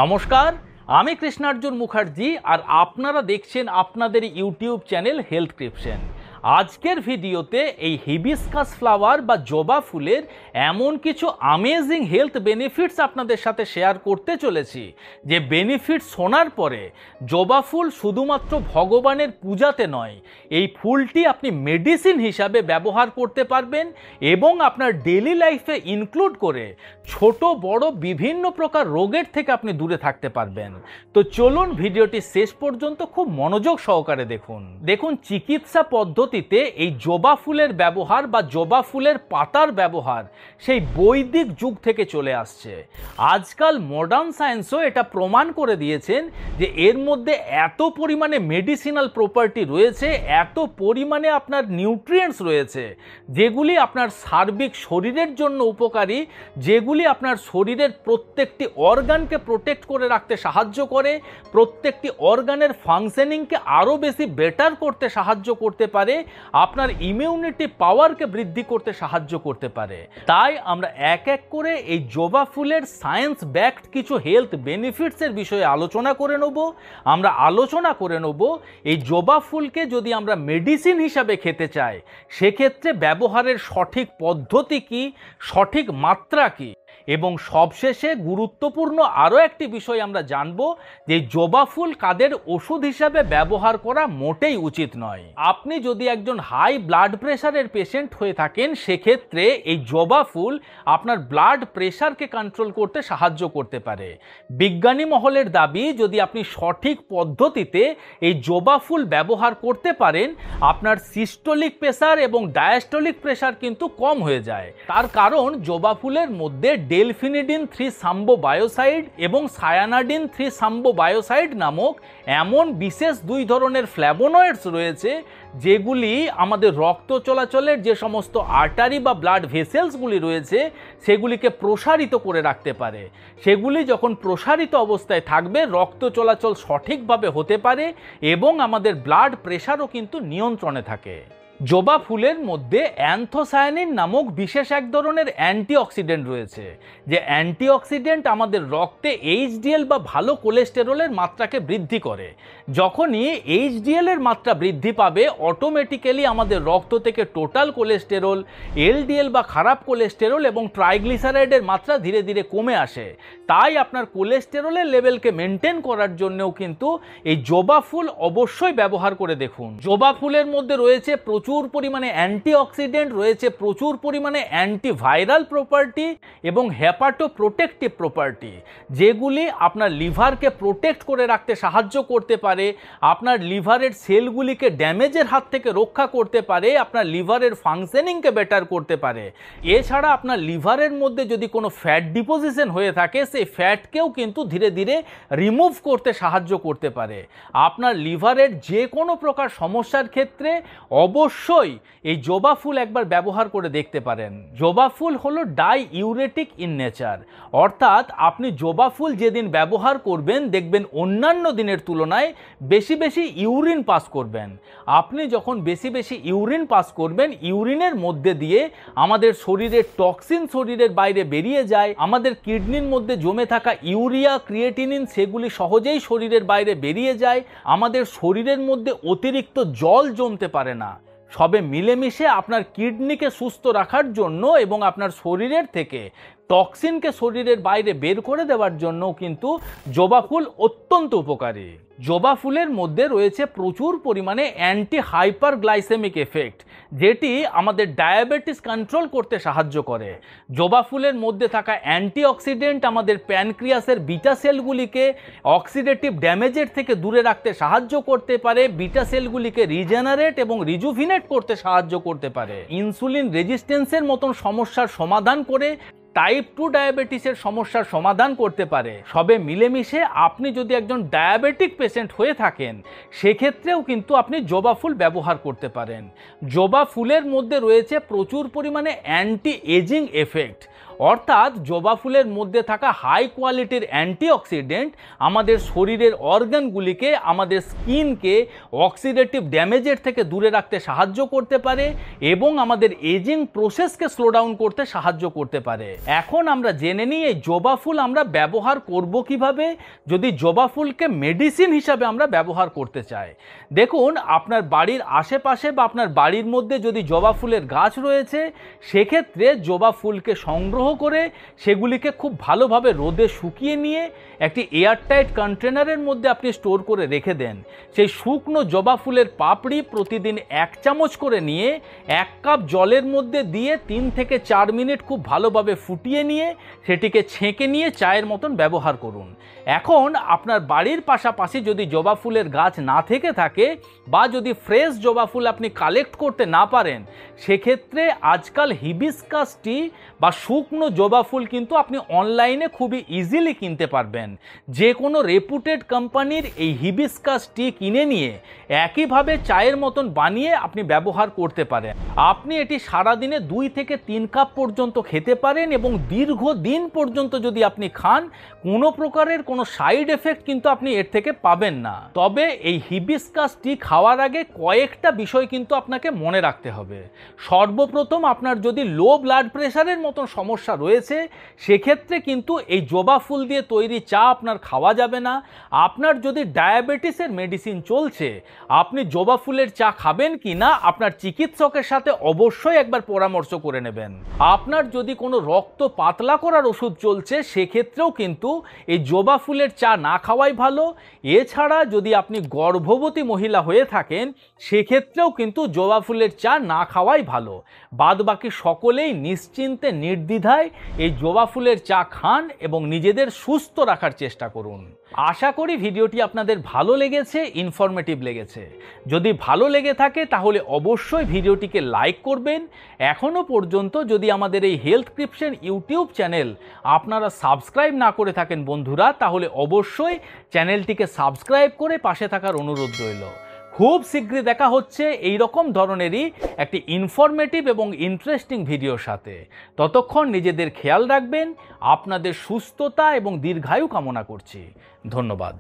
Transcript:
নমস্কার, আমি কৃষ্ণার্জুন মুখার্জি আর আপনারা দেখছেন আপনাদের ইউটিউব চ্যানেল হেলথ ক্রিপশন। আজকের ভিডিওতে এই হিবিস্কাস ফ্লাওয়ার বা জবা ফুলের এমন কিছু অ্যামেজিং হেলথ বেনিফিটস আপনাদের সাথে শেয়ার করতে চলেছি যে বেনিফিটস শোনার পরে জবা ফুল শুধুমাত্র ভগবানের পূজাতে নয়, এই ফুলটি আপনি মেডিসিন হিসাবে ব্যবহার করতে পারবেন এবং আপনার ডেইলি লাইফে ইনক্লুড করে ছোট বড় বিভিন্ন প্রকার রোগের থেকে আপনি দূরে থাকতে পারবেন। তো চলুন ভিডিওটি শেষ পর্যন্ত খুব মনোযোগ সহকারে দেখুন চিকিৎসা পদ্ধতিতে এই জবা ফুলের ব্যবহার বা জবা ফুলের পাতার ব্যবহার সেই বৈদিক যুগ থেকে চলে আসছে। আজকাল মডার্ন সায়েন্সও এটা প্রমাণ করে দিয়েছেন যে এর মধ্যে এত পরিমাণে মেডিসিনাল প্রপার্টি রয়েছে, এত পরিমাণে আপনার নিউট্রিয়েন্টস রয়েছে যেগুলি আপনার সার্বিক শরীরের জন্য উপকারী, যেগুলি আপনার শরীরের প্রত্যেকটি অর্গানকে প্রোটেক্ট করে রাখতে সাহায্য করে, প্রত্যেকটি অর্গানের ফাংশনিংকে আরও বেশি বেটার করতে সাহায্য করতে পারে, আপনার ইমিউনিটি পাওয়ারকে বৃদ্ধি করতে সাহায্য করতে পারে। তাই আমরা এক এক করে এই জবা ফুলের সায়েন্স ব্যাকড কিছু হেলথ বেনিফিটসের বিষয়ে আলোচনা করে নেব। আমরা আলোচনা করে নেব এই জবা ফুলকে যদি আমরা মেডিসিন হিসাবে খেতে চাই সেক্ষেত্রে ব্যবহারের সঠিক পদ্ধতি কি, সঠিক মাত্রা কি, এবং সবশেষে গুরুত্বপূর্ণ আরও একটি বিষয় আমরা জানব যে জবা ফুল কাদের ওষুধ হিসাবে ব্যবহার করা মোটেই উচিত নয়। আপনি যদি একজন হাই ব্লাড প্রেশারের পেশেন্ট হয়ে থাকেন সেক্ষেত্রে এই জবা ফুল আপনার ব্লাড প্রেশারকে কন্ট্রোল করতে সাহায্য করতে পারে। বিজ্ঞানী মহলের দাবি যদি আপনি সঠিক পদ্ধতিতে এই জবা ফুল ব্যবহার করতে পারেন আপনার সিস্টোলিক প্রেশার এবং ডায়াস্টোলিক প্রেশার কিন্তু কম হয়ে যায়। তার কারণ জবা ফুলের মধ্যে ডেলফিনিডিন 3 সাম্বোবায়োসাইড এবং সায়ানাডিন 3 সাম্বোবায়োসাইড নামক এমন বিশেষ দুই ধরনের ফ্ল্যাভোনয়েডস রয়েছে যেগুলি আমাদের রক্ত চলাচলের যে সমস্ত আর্টারি বা ব্লাড ভেসেলসগুলি রয়েছে সেগুলিকে প্রসারিত করে রাখতে পারে। সেগুলি যখন প্রসারিত অবস্থায় থাকবে রক্ত চলাচল সঠিকভাবে হতে পারে এবং আমাদের ব্লাড প্রেশারও কিন্তু নিয়ন্ত্রণে থাকে। জবা ফুলের মধ্যে অ্যান্থোসায়ানিন নামক বিশেষ এক ধরনের অ্যান্টিঅক্সিডেন্ট রয়েছে যে অ্যান্টিঅক্সিডেন্ট আমাদের রক্তে এইচডিএল বা ভালো কোলেস্টেরলের মাত্রাকে বৃদ্ধি করে। যখনই এইচডিএল এর মাত্রা বৃদ্ধি পাবে অটোমেটিক্যালি আমাদের রক্ত থেকে টোটাল কোলেস্টেরল, এলডিএল বা খারাপ কোলেস্টেরল এবং ট্রাইগ্লিসারাইডের মাত্রা ধীরে ধীরে কমে আসে। তাই আপনার কোলেস্টেরলের লেভেলকে মেনটেন করার জন্যও কিন্তু এই জবা ফুল অবশ্যই ব্যবহার করে দেখুন। জবা ফুলের মধ্যে রয়েছে প্রচুর পরিমাণে অ্যান্টিঅক্সিডেন্ট, রয়েছে প্রচুর পরিমাণে অ্যান্টিভাইরাল প্রপার্টি এবং হেপাটো প্রোটেক্টিভ প্রপার্টি যেগুলি আপনার লিভারকে প্রোটেক্ট করে রাখতে সাহায্য করতে পারে, আপনার লিভারের সেলগুলিকে ড্যামেজের হাত থেকে রক্ষা করতে পারে, আপনার লিভারের ফাংশনিংকে বেটার করতে পারে। এছাড়া আপনার লিভারের মধ্যে যদি কোনো ফ্যাট ডিপোজিশন হয়ে থাকে সেই ফ্যাটকেও কিন্তু ধীরে ধীরে রিমুভ করতে সাহায্য করতে পারে। আপনার লিভারের যে কোনো প্রকার সমস্যার ক্ষেত্রে অবশ্যই এই জবা ফুল একবার ব্যবহার করে দেখতে পারেন। জবা ফুল হলো ডাই ইউরেটিক ইন নেচার, অর্থাৎ আপনি জবা ফুল যেদিন ব্যবহার করবেন দেখবেন অন্যান্য দিনের তুলনায় বেশি বেশি ইউরিন পাস করবেন। আপনি যখন বেশি বেশি ইউরিন পাস করবেন ইউরিনের মধ্যে দিয়ে আমাদের শরীরের টক্সিন শরীরের বাইরে বেরিয়ে যায়, আমাদের কিডনির মধ্যে জমে থাকা ইউরিয়া, ক্রিয়েটিনিন সেগুলি সহজেই শরীরের বাইরে বেরিয়ে যায়, আমাদের শরীরের মধ্যে অতিরিক্ত জল জমতে পারে না। সবে মিলেমিশে আপনার কিডনিকে সুস্থ রাখার জন্য এবং আপনার শরীরের থেকে টক্সিনকে শরীরের বাইরে বের করে দেওয়ার জন্যও কিন্তু জবা ফুল অত্যন্ত উপকারী। জবা ফুলের মধ্যে রয়েছে প্রচুর পরিমাণে অ্যান্টি হাইপারগ্লাইসেমিক এফেক্ট যেটি আমাদের ডায়াবেটিস কন্ট্রোল করতে সাহায্য করে। জবা ফুলের মধ্যে থাকা অ্যান্টিঅক্সিডেন্ট আমাদের প্যানক্রিয়াসের বিটা সেলগুলিকে অক্সিডেটিভ ড্যামেজের থেকে দূরে রাখতে সাহায্য করতে পারে, বিটা সেলগুলিকে রিজেনারেট এবং রিজুভিনেট করতে সাহায্য করতে পারে, ইনসুলিন রেজিস্ট্যান্সের মতন সমস্যার সমাধান করে টাইপ 2 ডায়াবেটিসের সমস্যার সমাধান করতে পারে। সবে মিলেমিশে আপনি যদি একজন ডায়াবেটিক পেশেন্ট হয়ে থাকেন সেক্ষেত্রেও কিন্তু আপনি জবা ফুল ব্যবহার করতে পারেন। জবা ফুলের মধ্যে রয়েছে প্রচুর পরিমাণে অ্যান্টি এজিং এফেক্ট, অর্থাৎ জবা ফুলের মধ্যে থাকা হাই কোয়ালিটির অ্যান্টিঅক্সিডেন্ট আমাদের শরীরের অর্গানগুলিকে, আমাদের স্কিনকে অক্সিডেটিভ ড্যামেজের থেকে দূরে রাখতে সাহায্য করতে পারে এবং আমাদের এজিং প্রসেসকে স্লো ডাউন করতে সাহায্য করতে পারে। এখন আমরা জেনে নিই এই জবা ফুল আমরা ব্যবহার করব কিভাবে, যদি জবা ফুলকে মেডিসিন হিসাবে আমরা ব্যবহার করতে চাই। দেখুন, আপনার বাড়ির আশেপাশে বা আপনার বাড়ির মধ্যে যদি জবা ফুলের গাছ রয়েছে, সেক্ষেত্রে জবা ফুলকে সংগ্রহ করে সেগুলিকে খুব ভালোভাবে রোদে শুকিয়ে নিয়ে একটি এয়ারটাইট কন্টেনারের মধ্যে আপনি স্টোর করে রেখে দেন। সেই শুকনো জবা ফুলের পাপড়ি প্রতিদিন 1 চামচ করে নিয়ে 1 কাপ জলের মধ্যে দিয়ে 3 থেকে 4 মিনিট খুব ভালোভাবে ফুটিয়ে নিয়ে সেটিকে ছেঁকে নিয়ে চায়ের মতন ব্যবহার করুন। এখন আপনার বাড়ির পাশাপাশি যদি জবা ফুলের গাছ না থেকে থাকে বা যদি ফ্রেশ জবা ফুল আপনি কালেক্ট করতে না পারেন, সেক্ষেত্রে আজকাল হিবিস্কাস টি বা শুকনো জবা ফুল কিন্তু আপনি অনলাইনে খুবই ইজিলি কিনতে পারবেন। যে কোনো রেপুটেড কোম্পানির এই হিবিস্কাস টি কিনে নিয়ে একইভাবে চায়ের মতন বানিয়ে আপনি ব্যবহার করতে পারেন। আপনি এটি সারাদিনে 2 থেকে 3 কাপ পর্যন্ত খেতে পারেন এবং দীর্ঘদিন পর্যন্ত যদি আপনি খান, কোনো প্রকারের কোনো সাইড এফেক্ট কিন্তু আপনি এর থেকে পাবেন না। তবে এই হিবিস্কাস টি খাওয়ার আগে কয়েকটা বিষয় কিন্তু আপনাকে মনে রাখতে হবে। সর্বপ্রথম, আপনার যদি লো ব্লাড প্রেশারের মতন সমস্যা রয়েছে, সেক্ষেত্রে কিন্তু এই জবা ফুল দিয়ে তৈরি চা আপনার খাওয়া যাবে না। আপনার যদি ডায়াবেটিসের মেডিসিন চলছে, আপনি জবা ফুলের চা খাবেন কি না আপনার চিকিৎসকের সাথে অবশ্যই একবার পরামর্শ করে নেবেন। আপনার যদি কোনো রক্ত পাতলা করার ওষুধ চলছে, সেক্ষেত্রেও কিন্তু এই জবা ফুলের চা না খাওয়াই ভালো। এছাড়া যদি আপনি গর্ভবতী মহিলা হয়ে থাকেন, সেক্ষেত্রেও কিন্তু জবা ফুলের চা না খাওয়াই ভালো। বাদবাকি সকলেই নিশ্চিন্তে নির্দ্বিধায় এই জবা ফুলের চা খান এবং নিজেদের সুস্থ রাখার চেষ্টা করুন। আশা করি ভিডিওটি আপনাদের ভালো লেগেছে, ইনফরমেটিভ লেগেছে। যদি ভালো লেগে থাকে তাহলে অবশ্যই ভিডিওটিকে লাইক করবেন। এখনও পর্যন্ত যদি আমাদের এই হেলথ ক্রিপশন ইউটিউব চ্যানেল আপনারা সাবস্ক্রাইব না করে থাকেন বন্ধুরা, তাহলে অবশ্যই চ্যানেলটিকে সাবস্ক্রাইব করে পাশে থাকার অনুরোধ রইল। খুব শীঘ্রই দেখা হচ্ছে এই রকম ধরনেরই একটি ইনফরমেটিভ এবং ইন্টারেস্টিং ভিডিওর সাথে। ততক্ষণ নিজেদের খেয়াল রাখবেন। আপনাদের সুস্থতা এবং দীর্ঘায়ু কামনা করছি। ধন্যবাদ।